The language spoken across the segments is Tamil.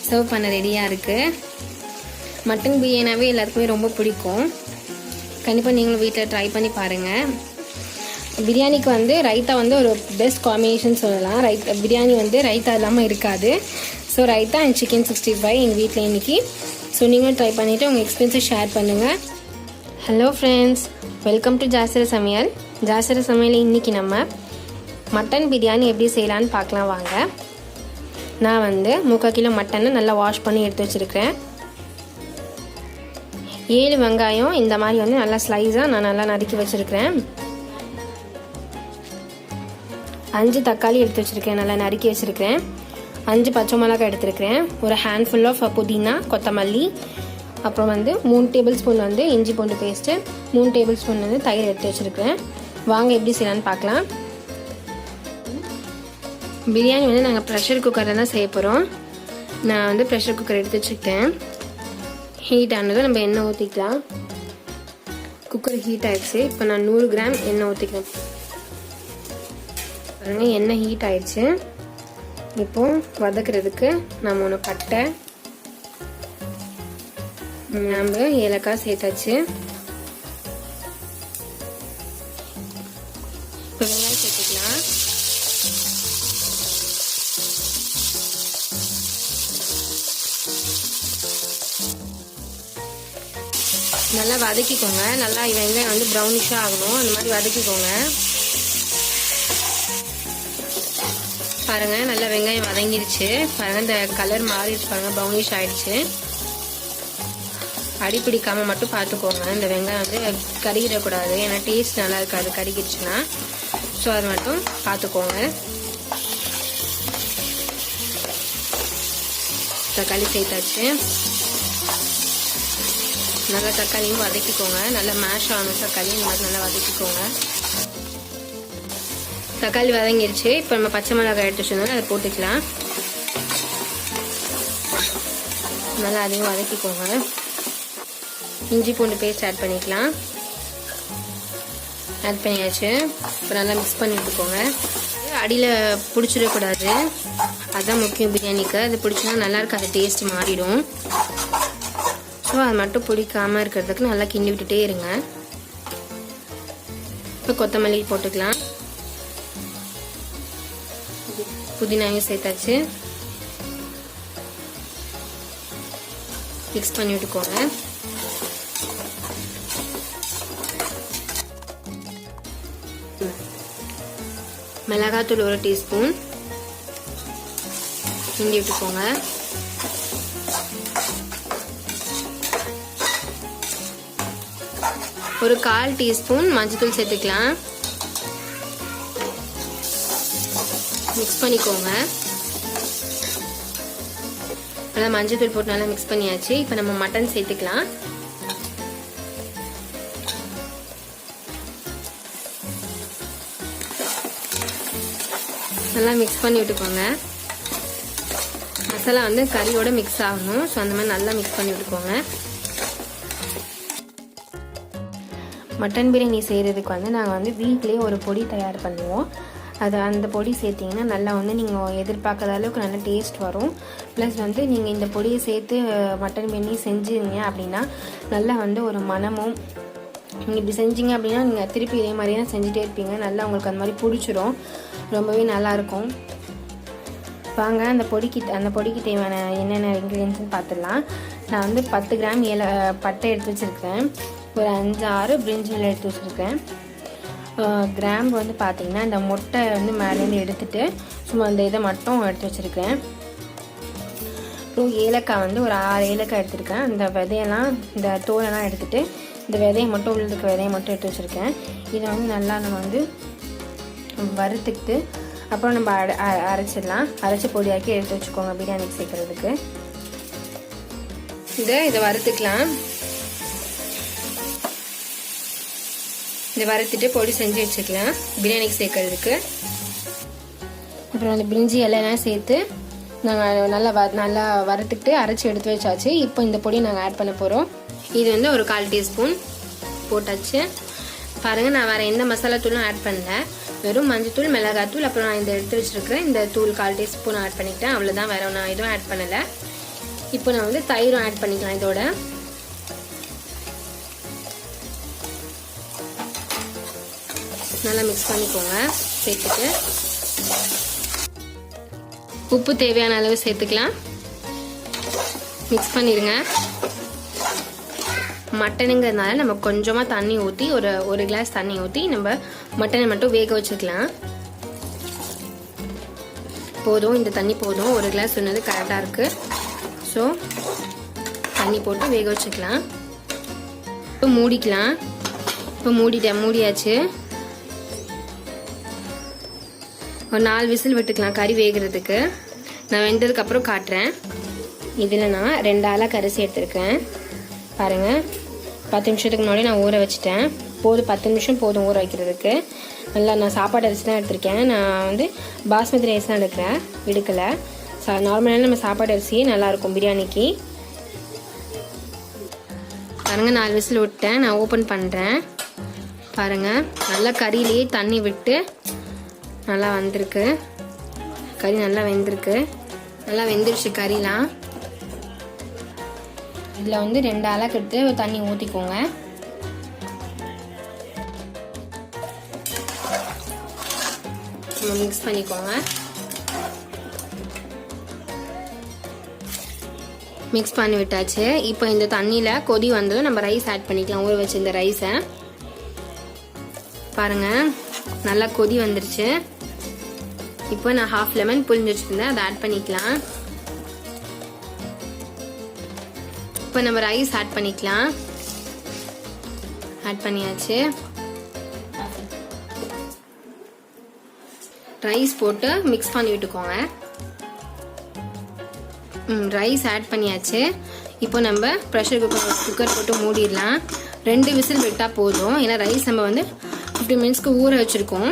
சர்வ் பண்ண ரெடியாக இருக்குது. மட்டன் பிரியாணினாவே எல்லாருக்குமே ரொம்ப பிடிக்கும். கண்டிப்பாக நீங்களும் வீட்டில் ட்ரை பண்ணி பாருங்கள். பிரியாணிக்கு வந்து ரைத்தா வந்து ஒரு பெஸ்ட் காம்பினேஷன் சொல்லலாம். பிரியாணி வந்து ரைத்தா இல்லாமல் இருக்காது. ஸோ ரைத்தா அண்ட் சிக்கன் 65 எங்கள் வீட்டில் இன்றைக்கி. ஸோ நீங்களும் ட்ரை பண்ணிவிட்டு உங்கள் எக்ஸ்பீரியன்ஸை ஷேர் பண்ணுங்கள். ஹலோ ஃப்ரெண்ட்ஸ், வெல்கம் டு ஜாசிர சமையல். ஜாசிர சமையல் இன்றைக்கி நம்ம மட்டன் பிரியாணி எப்படி செய்யலான்னு பார்க்கலாம் வாங்க. நான் வந்து 3/4 கிலோ மட்டனை நல்லா வாஷ் பண்ணி எடுத்து வச்சுருக்கிறேன். 7 வெங்காயம் இந்த மாதிரி வந்து நல்லா ஸ்லைஸாக நான் நல்லா நறுக்கி வச்சுருக்கிறேன். 5 தக்காளி எடுத்து வச்சுருக்கேன், நல்லா நறுக்கி வச்சுருக்கிறேன். 5 பச்சை மிளகாய் எடுத்துருக்கிறேன். ஒரு ஹேண்ட்ஃபுல் ஆஃப் புதினா, கொத்தமல்லி, அப்புறம் வந்து 3 டேபிள் ஸ்பூன் வந்து இஞ்சி பூண்டு பேஸ்ட்டு, 3 டேபிள் ஸ்பூன் வந்து தயிர் எடுத்து வச்சுருக்கிறேன். வாங்க எப்படி செய்யலான்னு பார்க்கலாம். பிரியாணி வந்து நாங்கள் ப்ரெஷர் குக்கரில் தான் செய்ய போகிறோம். நான் வந்து ப்ரெஷர் குக்கர் எடுத்து வச்சுக்கிட்டேன். ஹீட் ஆனதும் நம்ம எண்ணெய் ஊற்றிக்கலாம். குக்கர் ஹீட் ஆகிடுச்சு. இப்போ நான் 100 கிராம் எண்ணெய் ஊற்றிக்கிறேன். பாருங்கள், எண்ணெய் ஹீட் ஆயிடுச்சு. இப்போது வதக்கிறதுக்கு நம்ம ஒன்று பட்டை, கிராம்பு, ஏலக்காய் சேர்த்தாச்சு. இப்போ வெங்காயம் சேர்த்துக்கலாம். நல்லா வதக்கிக்கோங்க. நல்லா வெங்காயம் வந்து ப்ரௌனிஷாக ஆகணும், அந்த மாதிரி வதக்கிக்கோங்க. பாருங்கள், நல்லா வெங்காயம் வதங்கிருச்சு. பாருங்கள், இந்த கலர் மாறிடுச்சு. பாருங்கள், ப்ரௌனிஷ் ஆயிடுச்சு. அடி பிடிக்காமல் மட்டும் பார்த்துக்கோங்க. இந்த வெங்காயம் வந்து கருகிடக்கூடாது, ஏன்னா டேஸ்ட் நல்லா இருக்காது கருகிடுச்சுன்னா. ஸோ அது மட்டும் பார்த்துக்கோங்க. தக்காளி சேர்த்தாச்சு. நல்லா தக்காளியும் வதக்கிக்கோங்க. நல்லா மேஷ் ஆகணும் தக்காளி, இந்த மாதிரி நல்லா வதக்கிக்கோங்க. தக்காளி வதங்கிருச்சு. இப்போ நம்ம பச்சை மிளகாய் எடுத்து வச்சுருந்தோம், அதை போட்டுக்கலாம். நல்லா அதையும் வதக்கிக்கோங்க. இஞ்சி பூண்டு பேஸ்ட் ஆட் பண்ணிக்கலாம். ஆட் பண்ணியாச்சு. இப்போ நல்லா மிக்ஸ் பண்ணி விட்டுக்கோங்க. அடியில் பிடிச்சிடக்கூடாது, அதுதான் முக்கியம் பிரியாணிக்கு. அது பிடிச்சினா நல்லா இருக்காது, டேஸ்ட் மாறிடும். ஸோ அது மட்டும் பிடிக்காமல் இருக்கிறதுக்கு நல்லா கிண்டி விட்டுட்டே இருங்க. இப்போ கொத்தமல்லி போட்டுக்கலாம். புதினாவையும் சேர்த்தாச்சு. மிக்ஸ் பண்ணி விட்டுக்கோங்க. மிளகாத்தூள் 1 டீஸ்பூன் கிண்டி விட்டுக்கோங்க. ஒரு 1/4 டீஸ்பூன் மஞ்சத்தூள் சேர்த்துக்கலாம். மிக்ஸ் பண்ணிக்கோங்க. நல்லா மஞ்சத்தூள் போட்டு நல்லா மிக்ஸ் பண்ணியாச்சு. இப்போ நம்ம மட்டன் சேர்த்துக்கலாம். நல்லா மிக்ஸ் பண்ணி விட்டுக்கோங்க. மசாலா வந்து கறியோட மிக்ஸ் ஆகணும். ஸோ அந்த மாதிரி நல்லா மிக்ஸ் பண்ணி விட்டுக்கோங்க. மட்டன் பிரியாணி செய்கிறதுக்கு வந்து நாங்கள் வந்து வீட்டிலேயே ஒரு பொடி தயார் பண்ணுவோம். அந்த பொடி சேர்த்திங்கன்னா நல்லா வந்து நீங்கள் எதிர்பார்க்காத அளவுக்கு நல்ல டேஸ்ட் வரும். ப்ளஸ் வந்து நீங்கள் இந்த பொடியை சேர்த்து மட்டன் பிரியாணி செஞ்சீங்க அப்படின்னா நல்லா வந்து ஒரு மணமும், நீங்கள் இப்படி செஞ்சீங்க அப்படின்னா நீங்கள் திருப்பி இதே மாதிரியே தான் செஞ்சுட்டே இருப்பீங்க. நல்லா உங்களுக்கு அந்த மாதிரி பிடிச்சிரும், ரொம்பவே நல்லாயிருக்கும். வாங்க அந்த பொடிக்கு தேவையான என்னென்ன இன்க்ரீடியன்ட்ஸ்னு பார்த்துடலாம். நான் வந்து 10 கிராம் பட்டை எடுத்து வச்சுருக்கேன். ஒரு 5-6 பிரிஞ்சில் எடுத்து வச்சுருக்கேன். கிராம்பு வந்து பார்த்திங்கன்னா இந்த மொட்டை வந்து மேலேருந்து எடுத்துகிட்டு சும்மா அந்த இதை மட்டும் எடுத்து வச்சுருக்கேன். அப்புறம் ஏலக்காய் வந்து ஒரு 6 ஏலக்காய் எடுத்துருக்கேன். அந்த விதையெல்லாம், இந்த தோலெல்லாம் எடுத்துகிட்டு இந்த விதையை மட்டும், உள்ள இருக்க விதையை மட்டும் எடுத்து வச்சுருக்கேன். இதை வந்து நல்லா நம்ம வந்து வறுத்துக்கிட்டு அப்புறம் நம்ம அரைச்சிடலாம். அரைச்சி பொடியாக்கி எடுத்து வச்சுக்கோங்க பிரியாணிக்கு சேர்க்குறதுக்கு. இதை வறுத்துக்கலாம். இதை வறுத்துட்டு பொடி செஞ்சு வச்சுக்கலாம் பிரியாணிக்கு சேர்க்கறதுக்கு. அப்புறம் அந்த பிரிஞ்சி எல்லாம் சேர்த்து நாங்கள் நல்லா வறுத்துக்கிட்டு அரைச்சி எடுத்து வச்சாச்சு. இப்போ இந்த பொடி நாங்கள் ஆட் பண்ண போகிறோம். இது வந்து ஒரு 1/4 டீஸ்பூன் போட்டாச்சு. பாருங்கள், நான் வேறு எந்த மசாலா தூளும் ஆட் பண்ணல. வெறும் மஞ்சத்தூள், மிளகாத்தூள், அப்புறம் நான் இந்த எடுத்து வச்சுருக்கிறேன் இந்த தூள் 1/4 டீஸ்பூன் ஆட் பண்ணிக்கிட்டேன். அவ்வளோதான், வேறு நான் எதுவும் ஆட் பண்ணலை. இப்போ நான் வந்து தயிரும் ஆட் பண்ணிக்கலாம். இதோட நல்லா மிக்ஸ் பண்ணிக்கோங்க. சேர்த்துட்டு உப்பு தேவையான அளவு சேர்த்துக்கலாம். மிக்ஸ் பண்ணிடுங்க. மட்டனுங்கிறதுனால நம்ம கொஞ்சமாக தண்ணி ஊற்றி ஒரு கிளாஸ் தண்ணி ஊற்றி நம்ம மட்டனை மட்டும் வேக வச்சுக்கலாம். போதும், இந்த தண்ணி போதும். ஒரு கிளாஸ் சொன்னது கரெக்டாக இருக்குது. ஸோ தண்ணி போட்டு வேக வச்சுக்கலாம். இப்போ மூடிக்கலாம். இப்போ மூடியாச்சு. ஒரு 4 விசில் விட்டுக்கலாம் கறி வேகிறதுக்கு. நான் வெந்ததுக்கப்புறம் காட்டுறேன். இதில் நான் 2 ஆலா அரிசி எடுத்துருக்கேன். பாருங்கள், 10 நிமிஷத்துக்கு முன்னாடி நான் ஊற வச்சுட்டேன். 10 நிமிஷம் போதும் ஊற வைக்கிறதுக்கு. நல்லா நான் சாப்பாடு அரிசி தான் எடுத்திருக்கேன். நான் வந்து பாஸ்மதி ரைஸ் தான் எடுக்கலை. நார்மலான நம்ம சாப்பாடு அரிசியே நல்லாயிருக்கும் பிரியாணிக்கு. பாருங்கள், 4 விசில் விட்டேன். நான் ஓப்பன் பண்ணுறேன். பாருங்கள், நல்லா கறியிலேயே தண்ணி விட்டு நல்லா வந்திருக்கு. கறி நல்லா வெந்திருக்கு. நல்லா வெந்துருச்சு கறிலாம். இதில் வந்து 2 ஆலாக்கு எடுத்து தண்ணி ஊற்றிக்கோங்க. மிக்ஸ் பண்ணிக்கோங்க. மிக்ஸ் பண்ணி விட்டாச்சு. இப்போ இந்த தண்ணியில் கொதி வந்ததும் நம்ம ரைஸ் ஆட் பண்ணிக்கலாம். ஊற வச்சு இந்த ரைஸை பாருங்கள், நல்லா கொதி வந்துருச்சு. இப்போ நான் 1/2 லெமன் புழிஞ்சு வச்சுருந்தேன், அதை ஆட் பண்ணிக்கலாம். இப்போ நம்ம ரைஸ் ஆட் பண்ணிக்கலாம். ஆட் பண்ணியாச்சு. ரைஸ் போட்டு மிக்ஸ் பண்ணி விட்டுக்கோங்க. ரைஸ் ஆட் பண்ணியாச்சு. இப்போ நம்ம ப்ரெஷர் குக்கர் போட்டு மூடிடலாம். 2 விசில் விட்டால் போதும். ஏன்னா ரைஸ் நம்ம வந்து 15 மினிட்ஸ்க்கு ஊற வச்சுருக்கோம்.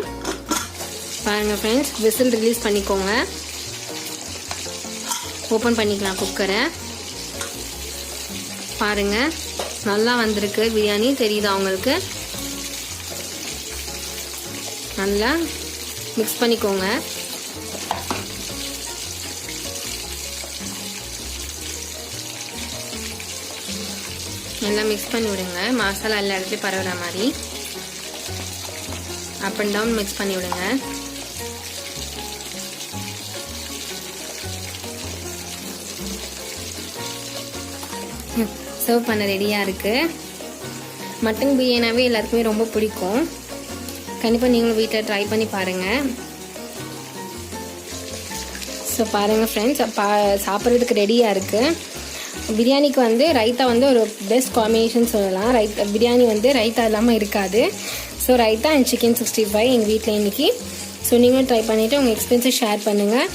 பாருங்கள் ஃப்ரெண்ட்ஸ், விசில் ரிலீஸ் பண்ணிக்கோங்க. ஓப்பன் பண்ணிக்கலாம் குக்கரை. பாருங்கள், நல்லா வந்திருக்கு பிரியாணி. தெரியுதா உங்களுக்கு? நல்லா மிக்ஸ் பண்ணிக்கோங்க. நல்லா மிக்ஸ் பண்ணி விடுங்க. மசாலா எல்லா இடத்துலையும் பரவுற மாதிரி அப் அண்ட் டவுன் மிக்ஸ் பண்ணி விடுங்க. சர்வ் பண்ண ரெடியாக இருக்குது. மட்டன் பிரியாணினாவே எல்லாருக்குமே ரொம்ப பிடிக்கும். கண்டிப்பாக நீங்களும் வீட்டில் ட்ரை பண்ணி பாருங்கள். ஸோ பாருங்கள் ஃப்ரெண்ட்ஸ், சாப்பிட்றதுக்கு ரெடியாக இருக்குது. பிரியாணிக்கு வந்து ரைத்தா வந்து ஒரு பெஸ்ட் காம்பினேஷன் சொல்லலாம். பிரியாணி வந்து ரைத்தா இல்லாமல் இருக்காது. ஸோ ரைத்தா அண்ட் சிக்கன் 65 எங்கள் வீட்டில் இன்றைக்கி. ஸோ நீங்களும் ட்ரை பண்ணிவிட்டு உங்கள் எக்ஸ்பீரியன்ஸை ஷேர் பண்ணுங்கள்.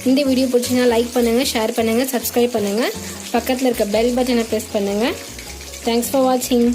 இந்த வீடியோ பிடிச்சிங்கன்னா லைக் பண்ணுங்கள், ஷேர் பண்ணுங்கள், சப்ஸ்கிரைப் பண்ணுங்கள். பக்கத்தில் இருக்க பெல் பட்டனை ப்ரெஸ் பண்ணுங்கள். தேங்க்ஸ் ஃபார் வாட்சிங்.